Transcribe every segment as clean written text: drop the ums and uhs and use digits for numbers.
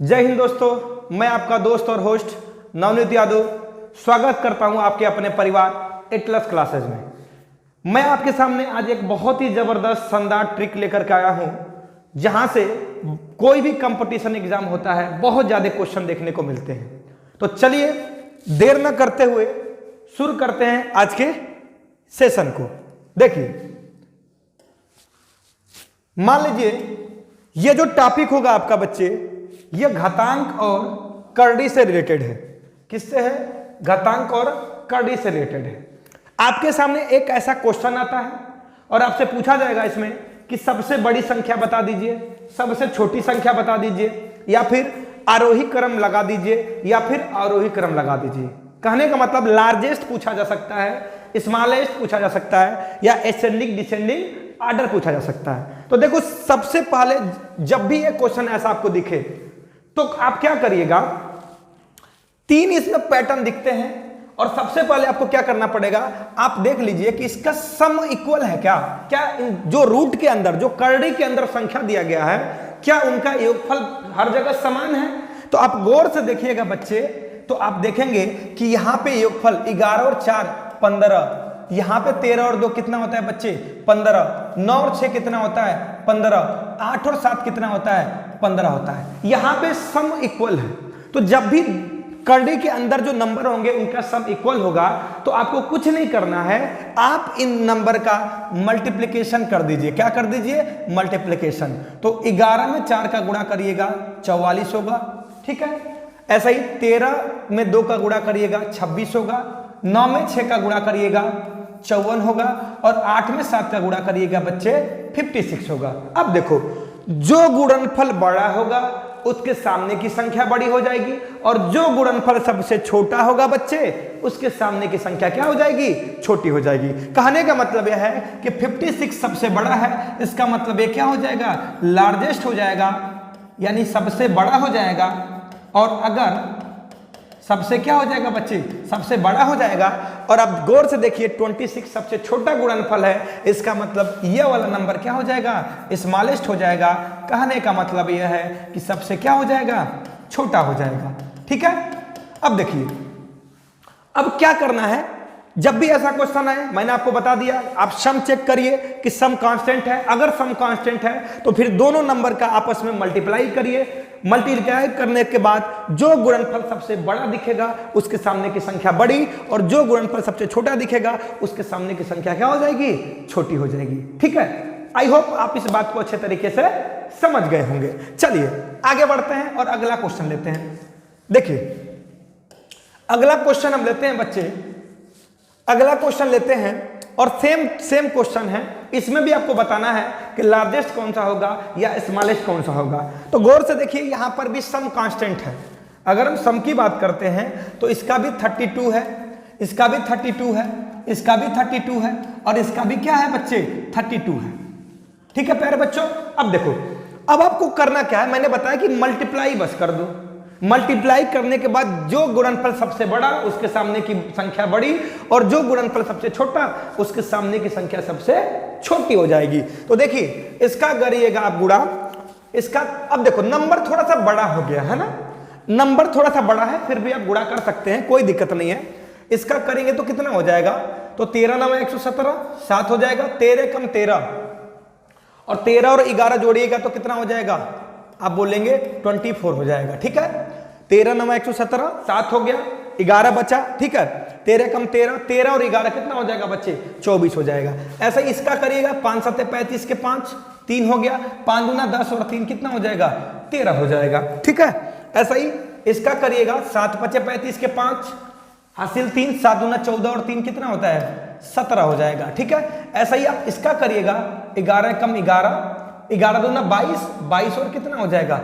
जय हिंद दोस्तों, मैं आपका दोस्त और होस्ट नवनीत यादव स्वागत करता हूं आपके अपने परिवार एटलस क्लासेज में। मैं आपके सामने आज एक बहुत ही जबरदस्त शानदार ट्रिक लेकर के आया हूं, जहां से कोई भी कंपटीशन एग्जाम होता है बहुत ज्यादा क्वेश्चन देखने को मिलते हैं। तो चलिए देर न करते हुए शुरू करते हैं आज के सेशन को। देखिए, मान लीजिए ये जो टॉपिक होगा आपका बच्चे, ये घातांक और करड़ी से रिलेटेड है। किससे है? घातांक और करड़ी से रिलेटेड है। आपके सामने एक ऐसा क्वेश्चन आता है और आपसे पूछा जाएगा इसमें कि सबसे बड़ी संख्या बता दीजिए, सबसे छोटी संख्या बता दीजिए, या फिर आरोही क्रम लगा दीजिए, या फिर आरोही क्रम लगा दीजिए। कहने का मतलब लार्जेस्ट पूछा जा सकता है, स्मॉलेस्ट पूछा जा सकता है, या एसेंडिंग डिसेंडिंग ऑर्डर पूछा जा सकता है। तो देखो, सबसे पहले जब भी ये क्वेश्चन ऐसा आपको दिखे तो आप क्या करिएगा, तीन इसमें पैटर्न दिखते हैं और सबसे पहले आपको क्या करना पड़ेगा, आप देख लीजिए कि इसका सम इक्वल है क्या। क्या जो रूट के अंदर, जो करड़ी के अंदर संख्या दिया गया है, क्या उनका योगफल हर जगह समान है? तो आप गौर से देखिएगा बच्चे, तो आप देखेंगे कि यहां पे योगफल 11 और 4 15, यहां पे 13 और 2 कितना होता है बच्चे? 15, 9 और 6 कितना होता है? 15, 8 और 7 कितना होता है? 15 होता है। यहां पे सम इक्वल है। तो जब भी करड़ी के अंदर जो नंबर होंगे उनका सम इक्वल होगा, तो आपको कुछ नहीं करना है, आप इन नंबर का मल्टीप्लिकेशन कर दीजिए। क्या कर दीजिए? मल्टीप्लिकेशन। तो 11 में 4 का गुणा करिएगा 44 होगा, ठीक है। ऐसा ही 13 में 2 का गुणा करिएगा 26 होगा, 9 में 6 का गुणा करिएगा 54 होगा, और 8 में 7 का गुणा करिएगा बच्चे 56 होगा। अब देखो, जो गुणनफल बड़ा होगा उसके सामने की संख्या बड़ी हो जाएगी, और जो गुणनफल सबसे छोटा होगा बच्चे, उसके सामने की संख्या क्या हो जाएगी? छोटी हो जाएगी। कहने का मतलब यह है कि 56 सबसे बड़ा है, इसका मतलब ये क्या हो जाएगा? लार्जेस्ट हो जाएगा, यानी सबसे बड़ा हो जाएगा। और अगर सबसे क्या हो जाएगा बच्चे? सबसे बड़ा हो जाएगा। और अब गौर से देखिए, 26 सबसे छोटा गुणनफल है, इसका मतलब ये वाला नंबर क्या हो जाएगा? स्मॉलेस्ट हो जाएगा। कहने का मतलब यह है कि सबसे क्या हो जाएगा? छोटा हो जाएगा, ठीक है। अब देखिए, अब क्या करना है, जब भी ऐसा क्वेश्चन आए, मैंने आपको बता दिया, आप सम चेक करिए कि सम कांस्टेंट है। अगर सम कांस्टेंट है तो फिर दोनों नंबर का आपस में मल्टीप्लाई करिए। मल्टीप्लाई करने के बाद जो गुणनफल सबसे बड़ा दिखेगा उसके सामने की संख्या बड़ी, और जो गुणनफल सबसे छोटा दिखेगा उसके सामने की संख्या क्या हो जाएगी? छोटी हो जाएगी, ठीक है। आई होप आप इस बात को अच्छे तरीके से समझ गए होंगे। चलिए आगे बढ़ते हैं और अगला क्वेश्चन लेते हैं। देखिए, अगला क्वेश्चन हम लेते हैं बच्चे, अगला क्वेश्चन लेते हैं और सेम क्वेश्चन है। इसमें भी आपको बताना है कि लार्जेस्ट कौन सा होगा या स्मॉलेस्ट कौन सा होगा। तो गौर से देखिए, यहां पर भी सम कांस्टेंट है। अगर हम सम की बात करते हैं तो इसका भी 32 है, इसका भी 32 है, इसका भी 32 है, और इसका भी क्या है बच्चे? 32 है, ठीक है प्यारे बच्चों। अब देखो, अब आपको करना क्या है, मैंने बताया कि मल्टीप्लाई बस कर दो। मल्टीप्लाई करने के बाद जो गुणनफल सबसे बड़ा उसके सामने की संख्या बड़ी, और जो गुणनफल सबसे छोटा उसके सामने की संख्या सबसे छोटी हो जाएगी। तो देखिए, इसका करिएगा आप गुणा, इसका, अब देखो नंबर थोड़ा सा बड़ा हो गया है ना, नंबर थोड़ा सा बड़ा है, फिर भी आप गुणा कर सकते हैं, कोई दिक्कत नहीं है। इसका करेंगे तो कितना हो जाएगा? तो 13 9 117, 7 हो जाएगा। 13 कम 13, और 13 और 11 जोड़िएगा तो कितना हो जाएगा? आप बोलेंगे 24 हो जाएगा, ठीक है। 13 9 117, 7 हो गया, 11 बचा, ठीक है। 13 कम 13, 13 और 11 कितना हो जाएगा बच्चे? 24 हो जाएगा। ऐसा ही इसका करिएगा, 5 7 35 के 5, 3 हो गया, 5 दूना 10 और 3 कितना हो जाएगा? 13 हो जाएगा, ठीक है। ऐसा ही इसका करिएगा, 7 5 35 के 5 हासिल 3, 7 दूना 14 और 3 कितना होता है? 17 हो जाएगा, ठीक है। ऐसा ही आप इसका करिएगा, 11 कम 11, 11 दूना 22, 22 और कितना हो जाएगा?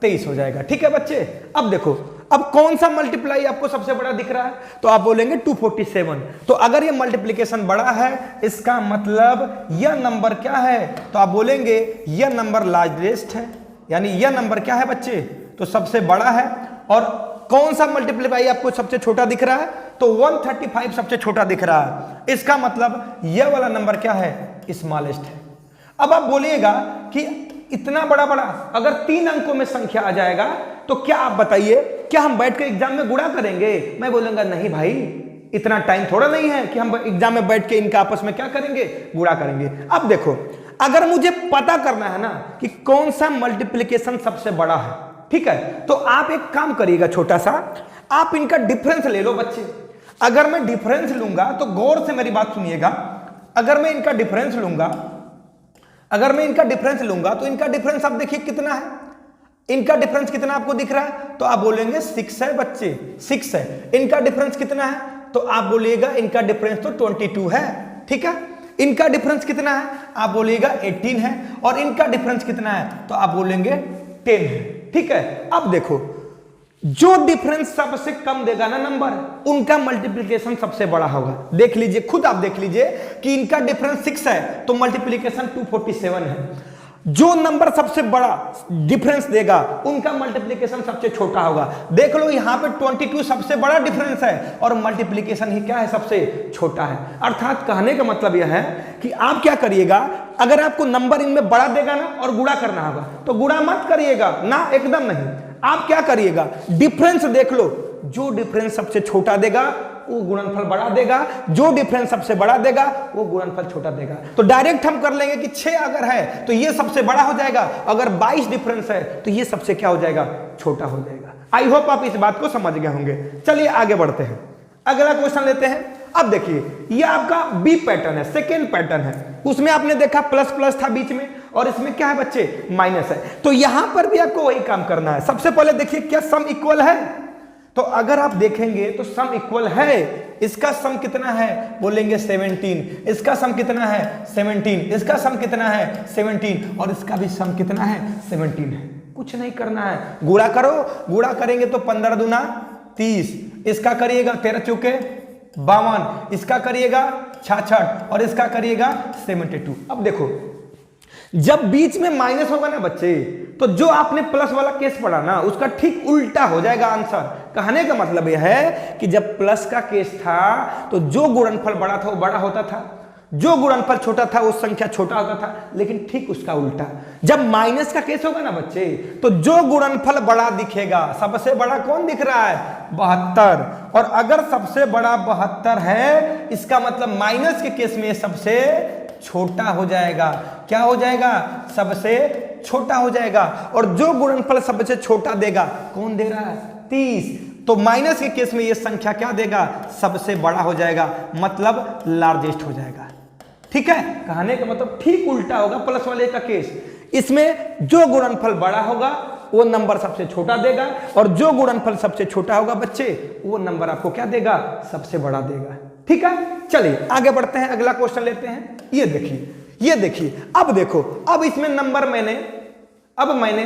23 हो जाएगा, ठीक है बच्चे। अब देखो, अब कौन सा मल्टीप्लाई आपको सबसे बड़ा दिख रहा है? तो आप बोलेंगे 247। तो अगर ये मल्टीप्लिकेशन बड़ा है, इसका मतलब यह नंबर क्या है? तो आप बोलेंगे यह नंबर लार्जेस्ट है, यानी यह नंबर क्या है बच्चे? तो सबसे बड़ा है। और कौन सा मल्टीप्लाई आपको सबसे छोटा दिख रहा है? तो 135 सबसे छोटा दिख रहा है। इसका मतलब यह वाला नंबर क्या है? स्मॉलेस्ट है। अब आप बोलिएगा कि इतना बड़ा बड़ा अगर 3 अंकों में संख्या आ जाएगा तो क्या आप बताइए, क्या हम बैठ के एग्जाम में गुणा करेंगे? मैं बोलूंगा नहीं भाई, इतना टाइम थोड़ा नहीं है कि हम एग्जाम में बैठ के इनका आपस में क्या करेंगे, गुणा करेंगे। अब देखो, अगर मुझे पता करना है ना कि कौन सा मल्टीप्लिकेशन सबसे बड़ा है, ठीक है, तो आप एक काम करिएगा छोटा सा, आप इनका डिफरेंस ले लो बच्चे। अगर मैं डिफरेंस लूंगा तो गौर से मेरी बात सुनिएगा, अगर मैं इनका डिफरेंस लूंगा तो इनका डिफरेंस आप देखिए कितना है, इनका डिफरेंस कितना आपको दिख रहा है, तो आप बोलेंगे 6 है बच्चे, 6 है। इनका डिफरेंस कितना है, तो आप बोलिएगा इनका डिफरेंस तो 22 है, ठीक है। इनका डिफरेंस कितना है, आप बोलिएगा 18 है, और इनका डिफरेंस कितना है, तो आप बोलेंगे 10 है, ठीक है। अब देखो, जो डिफरेंस सबसे कम देगा ना नंबर, उनका मल्टीप्लिकेशन सबसे बड़ा होगा। देख लीजिए, खुद आप देख लीजिए कि इनका डिफरेंस 6 है तो मल्टीप्लिकेशन 247 है। जो नंबर सबसे बड़ा डिफरेंस देगा उनका मल्टीप्लिकेशन सबसे छोटा होगा। देख लो, यहां पे 22 सबसे बड़ा डिफरेंस है और मल्टीप्लिकेशन ही क्या है, सबसे छोटा है। अर्थात कहने का मतलब यह है कि आप क्या करिएगा, अगर आपको नंबर इनमें बड़ा देगा ना और गुणा करना होगा तो गुणा मत करिएगा ना, एकदम नहीं। आप क्या करिएगा, डिफरेंस देख लो, जो डिफरेंस सबसे छोटा देगा वो गुणनफल बड़ा देगा, जो डिफरेंस सबसे बड़ा देगा वो गुणनफल छोटा देगा। तो डायरेक्ट हम कर लेंगे कि 6 अगर है तो ये सबसे बड़ा हो जाएगा, अगर 22 डिफरेंस है तो ये सबसे क्या हो जाएगा, छोटा हो जाएगा। आई होप आप इस बात को समझ गए होंगे। चलिए आगे बढ़ते हैं, अगला क्वेश्चन लेते हैं। अब देखिए, ये आपका बी पैटर्न है, सेकेंड पैटर्न है। उसमें आपने देखा प्लस प्लस था बीच में, और इसमें क्या है बच्चे, माइनस है। तो यहां पर भी आपको वही काम करना है। सबसे पहले देखिए, क्या सम इक्वल है, तो अगर आप देखेंगे तो सम इक्वल है। इसका सम कितना है, बोलेंगे 17, इसका सम कितना है 17, इसका सम कितना है 17, और इसका भी सम कितना है 17 है। कुछ नहीं करना है, गुणा करो, गुणा करेंगे तो 15 दूना 30, इसका करिएगा 13 चौके 52, इसका करिएगा 66, और इसका करिएगा 72। अब देखो, जब बीच में माइनस होगा ना बच्चे, तो जो आपने प्लस वाला केस पढ़ा ना, उसका ठीक उल्टा हो जाएगा आंसर। कहने का मतलब यह है कि जब प्लस का केस था तो जो गुणनफल बड़ा था वो बड़ा होता था, जो गुणनफल छोटा था वो संख्या छोटा होता था, लेकिन ठीक उसका उल्टा। जब माइनस का केस होगा ना बच्चे, तो जो गुणनफल बड़ा दिखेगा, सबसे बड़ा कौन दिख रहा है, 72, और अगर सबसे बड़ा 72 है, इसका मतलब माइनस के केस में सबसे छोटा हो जाएगा। क्या हो जाएगा, सबसे छोटा हो जाएगा। और जो गुणनफल सबसे छोटा देगा, कौन दे रहा है, 30, तो माइनस के केस में ये संख्या क्या देगा, सबसे बड़ा हो जाएगा, मतलब लार्जेस्ट हो जाएगा। ठीक है, कहने का मतलब ठीक उल्टा होगा प्लस वाले का केस। इसमें जो गुणनफल बड़ा होगा वो नंबर सबसे छोटा देगा, और जो गुणनफल सबसे छोटा होगा बच्चे, वो नंबर आपको क्या देगा, सबसे बड़ा देगा। ठीक है, चलिए आगे बढ़ते हैं, अगला क्वेश्चन लेते हैं। ये देखिए, ये देखिए, अब देखो, अब इसमें नंबर मैंने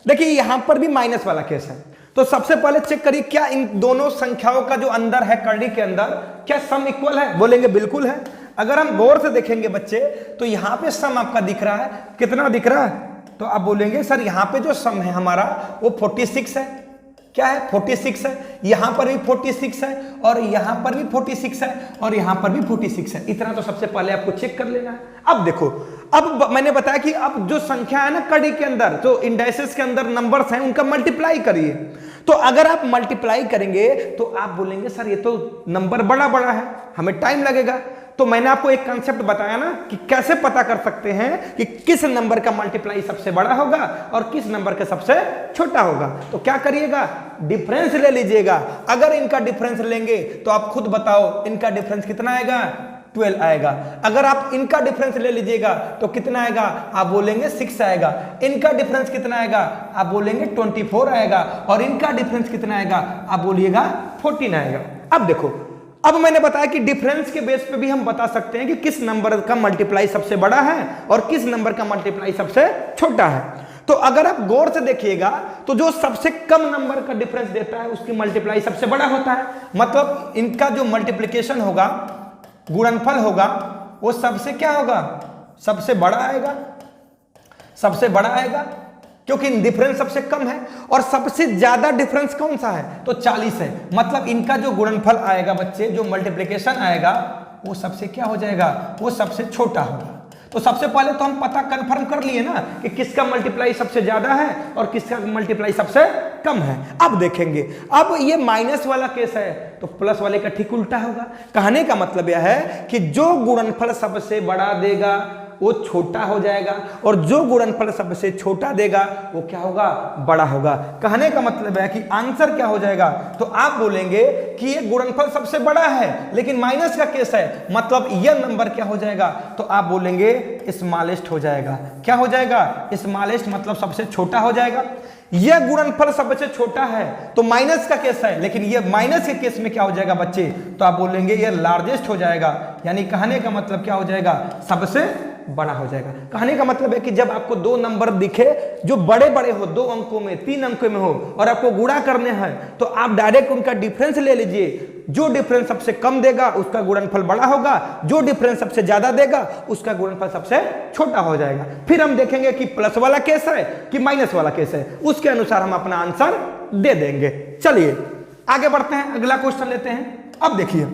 देखिए यहां पर भी माइनस वाला केस है। तो सबसे पहले चेक करिए, क्या इन दोनों संख्याओं का जो अंदर है, कर्ली के अंदर, क्या सम इक्वल है, बोलेंगे बिल्कुल है। अगर हम गौर से देखेंगे बच्चे, तो यहां पे सम आपका दिख रहा है, कितना दिख रहा है, तो आप बोलेंगे सर यहां पे जो सम है हमारा वो 46 है। क्या है, 46 है। यहां पर भी 46 है, और यहां पर भी 46 है, और यहां पर भी 46 है। इतना तो सबसे पहले आपको चेक कर लेना है। अब देखो, अब मैंने बताया कि अब जो संख्या है ना कड़ी के अंदर, जो इंडाइसेस के अंदर नंबर्स हैं, उनका मल्टीप्लाई करिए। तो अगर आप मल्टीप्लाई करेंगे तो आप बोलेंगे सर ये तो नंबर बड़ा बड़ा है, हमें टाइम लगेगा। तो मैंने आपको एक कॉन्सेप्ट बताया ना कि कैसे पता कर सकते हैं कि किस नंबर का मल्टीप्लाई सबसे बड़ा होगा और किस नंबर का सबसे छोटा होगा। तो क्या करिएगा, डिफरेंस ले लीजिएगा। अगर इनका डिफरेंस लेंगे तो आप खुद बताओ इनका डिफरेंस कितना आएगा, 12 आएगा। अगर आप इनका डिफरेंस ले लीजिएगा तो कितना आएगा, आप बोलेंगे 6 आएगा। इनका डिफरेंस कितना आएगा, आप बोलेंगे 24 आएगा। और इनका डिफरेंस कितना आएगा, आप बोलिएगा 14 आएगा। अब देखो, अब मैंने बताया कि डिफरेंस के बेस पे भी हम बता सकते हैं कि किस नंबर का मल्टीप्लाई सबसे बड़ा है और किस नंबर का मल्टीप्लाई सबसे छोटा है। तो अगर आप गौर से देखिएगा तो जो सबसे कम नंबर का डिफरेंस देता है उसकी मल्टीप्लाई सबसे बड़ा होता है। मतलब इनका जो मल्टीप्लिकेशन होगा, गुणनफल होगा, वो सबसे क्या होगा, सबसे बड़ा आएगा, सबसे बड़ा आएगा, क्योंकि डिफरेंस सबसे कम है। और सबसे ज्यादा डिफरेंस कौन सा है, तो 40 है। मतलब इनका जो गुणनफल आएगा बच्चे, जो मल्टीप्लिकेशन आएगा, वो सबसे क्या हो जाएगा, वो सबसे छोटा होगा। तो सबसे पहले तो हम पता कंफर्म कर लिए ना कि किसका मल्टीप्लाई सबसे ज्यादा है और किसका मल्टीप्लाई सबसे कम है। अब देखेंगे, अब ये माइनस वाला केस है तो प्लस वाले का ठीक उल्टा होगा। कहने का मतलब यह है कि जो गुणनफल सबसे बड़ा देगा वो छोटा हो जाएगा और जो गुणनफल सबसे छोटा देगा वो क्या होगा, बड़ा होगा। कहने का मतलब है कि आंसर क्या हो जाएगा, तो आप बोलेंगे कि ये गुणनफल सबसे बड़ा है लेकिन माइनस का केस है, मतलब यह नंबर क्या हो जाएगा, तो आप बोलेंगे स्मॉलेस्ट हो जाएगा। क्या हो जाएगा, स्मॉलेस्ट, मतलब सबसे छोटा हो जाएगा। यह गुणनफल सबसे छोटा है तो माइनस का केस है, लेकिन यह माइनस के केस में क्या हो जाएगा बच्चे, तो आप बोलेंगे यह लार्जेस्ट हो जाएगा। यानी कहने का मतलब क्या हो जाएगा, सबसे बड़ा हो जाएगा। कहने का मतलब है कि जब आपको दो नंबर दिखे जो बड़े बड़े हो, 2 अंकों में 3 अंकों में हो और आपको गुणा करने हैं, तो आप डायरेक्ट उनका डिफरेंस ले लीजिए। जो डिफरेंस सबसे कम देगा उसका गुणनफल बड़ा होगा, जो डिफरेंस सबसे ज्यादा देगा उसका गुणनफल सबसे छोटा हो जाएगा। फिर हम देखेंगे कि प्लस वाला केस है कि माइनस वाला केस है, उसके अनुसार हम अपना आंसर दे देंगे। चलिए आगे बढ़ते हैं, अगला क्वेश्चन लेते हैं। अब देखिए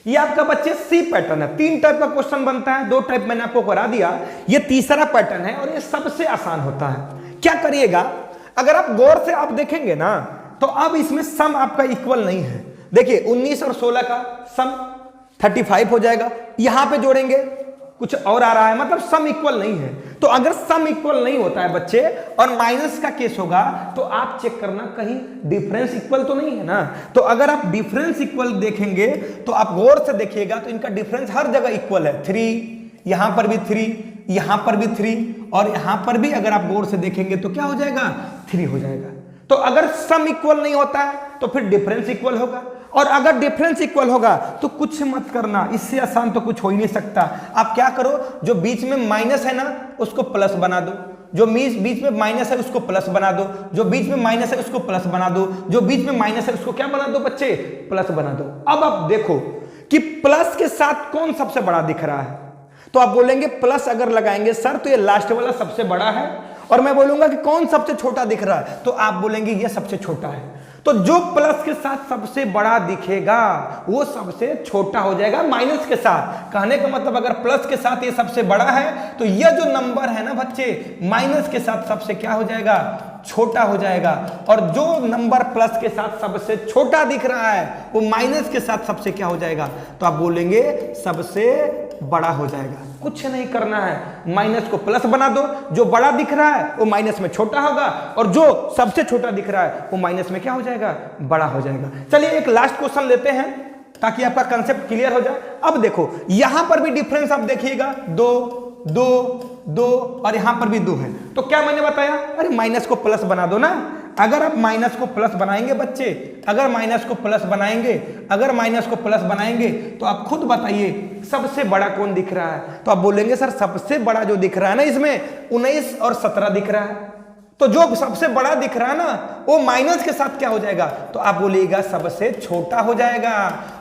ये आपका बच्चे सी पैटर्न है, 3 टाइप का क्वेश्चन बनता है, 2 टाइप मैंने आपको करा दिया, ये तीसरा पैटर्न है और ये सबसे आसान होता है। क्या करिएगा, अगर आप गौर से आप देखेंगे ना तो अब इसमें सम आपका इक्वल नहीं है। देखिए 19 और 16 का सम 35 हो जाएगा, यहां पे जोड़ेंगे कुछ और आ रहा है, मतलब सम इक्वल नहीं है। तो अगर सम इक्वल नहीं होता है बच्चे और माइनस का केस होगा तो आप चेक करना कहीं डिफरेंस इक्वल तो नहीं है ना। तो अगर आप डिफरेंस इक्वल देखेंगे तो आप गौर से देखिएगा तो इनका डिफरेंस हर जगह इक्वल है। 3, यहां पर भी 3, यहां पर भी 3 और यहां पर भी अगर आप गौर से देखेंगे तो क्या हो जाएगा, 3 हो जाएगा। तो अगर सम इक्वल नहीं होता है तो फिर डिफरेंस इक्वल होगा, और अगर डिफरेंस इक्वल होगा तो कुछ मत करना, इससे आसान तो कुछ हो ही नहीं सकता। आप क्या करो, जो बीच में माइनस है ना उसको प्लस बना दो, जो बीच में माइनस है उसको प्लस बना दो, जो बीच में माइनस है उसको प्लस बना दो, जो बीच में माइनस है उसको क्या बना दो बच्चे, प्लस बना दो। अब आप देखो कि प्लस के साथ कौन सबसे बड़ा दिख रहा है, तो आप बोलेंगे प्लस अगर लगाएंगे सर तो ये लास्ट वाला सबसे बड़ा है, और मैं बोलूंगा कि कौन सबसे छोटा दिख रहा है, तो आप बोलेंगे ये सबसे छोटा है। तो जो प्लस के साथ सबसे बड़ा दिखेगा वो सबसे छोटा हो जाएगा माइनस के साथ। कहने का मतलब अगर प्लस के साथ ये सबसे बड़ा है तो ये जो नंबर है ना बच्चे माइनस के साथ सबसे क्या हो जाएगा, छोटा हो जाएगा। और जो नंबर प्लस के साथ सबसे छोटा दिख रहा है वो माइनस के साथ सबसे क्या हो जाएगा, तो आप बोलेंगे सबसे बड़ा हो जाएगा। कुछ नहीं करना है, माइनस को प्लस बना दो, जो बड़ा दिख रहा है वो माइनस में छोटा होगा और जो सबसे छोटा दिख रहा है वो माइनस में क्या हो जाएगा, बड़ा हो जाएगा। चलिए एक लास्ट क्वेश्चन लेते हैं ताकि आपका कंसेप्ट क्लियर हो जाए। अब देखो यहां पर भी डिफरेंस आप देखिएगा, 2 2 2 और यहां पर भी 2 है। तो क्या मैंने बताया, अरे माइनस को प्लस बना दो ना। अगर आप माइनस को प्लस बनाएंगे बच्चे, अगर माइनस को प्लस बनाएंगे, अगर माइनस को प्लस बनाएंगे तो आप खुद बताइए सबसे बड़ा कौन दिख रहा है, तो आप बोलेंगे सर सबसे बड़ा जो दिख रहा है ना इसमें 19 और 17 दिख रहा है। तो जो सबसे बड़ा दिख रहा है ना वो माइनस के साथ क्या हो जाएगा, तो आप बोलिएगा सबसे छोटा हो जाएगा।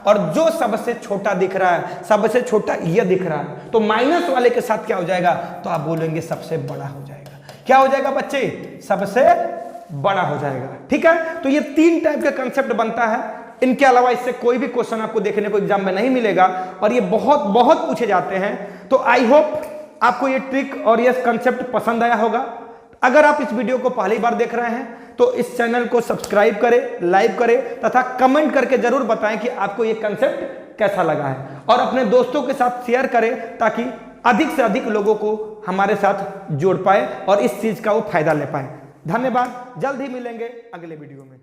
और जो सबसे छोटा दिख रहा है, सबसे छोटा ये दिख रहा है, तो माइनस वाले के साथ क्या हो जाएगा, तो आप बोलेंगे सबसे बड़ा हो जाएगा। क्या हो जाएगा बच्चे, सबसे बड़ा हो जाएगा। ठीक है, तो ये 3 टाइप का कंसेप्ट बनता है। इनके अलावा इससे कोई भी क्वेश्चन आपको देखने को एग्जाम में नहीं मिलेगा और ये बहुत बहुत पूछे जाते हैं। तो आई होप आपको ये ट्रिक और ये कंसेप्ट पसंद आया होगा। अगर आप इस वीडियो को पहली बार देख रहे हैं तो इस चैनल को सब्सक्राइब करें, लाइक करें तथा कमेंट करके जरूर बताएं कि आपको ये कंसेप्ट कैसा लगा है, और अपने दोस्तों के साथ शेयर करें ताकि अधिक से अधिक लोगों को हमारे साथ जोड़ पाए और इस चीज का वो फायदा ले पाए। धन्यवाद, जल्द ही मिलेंगे अगले वीडियो में।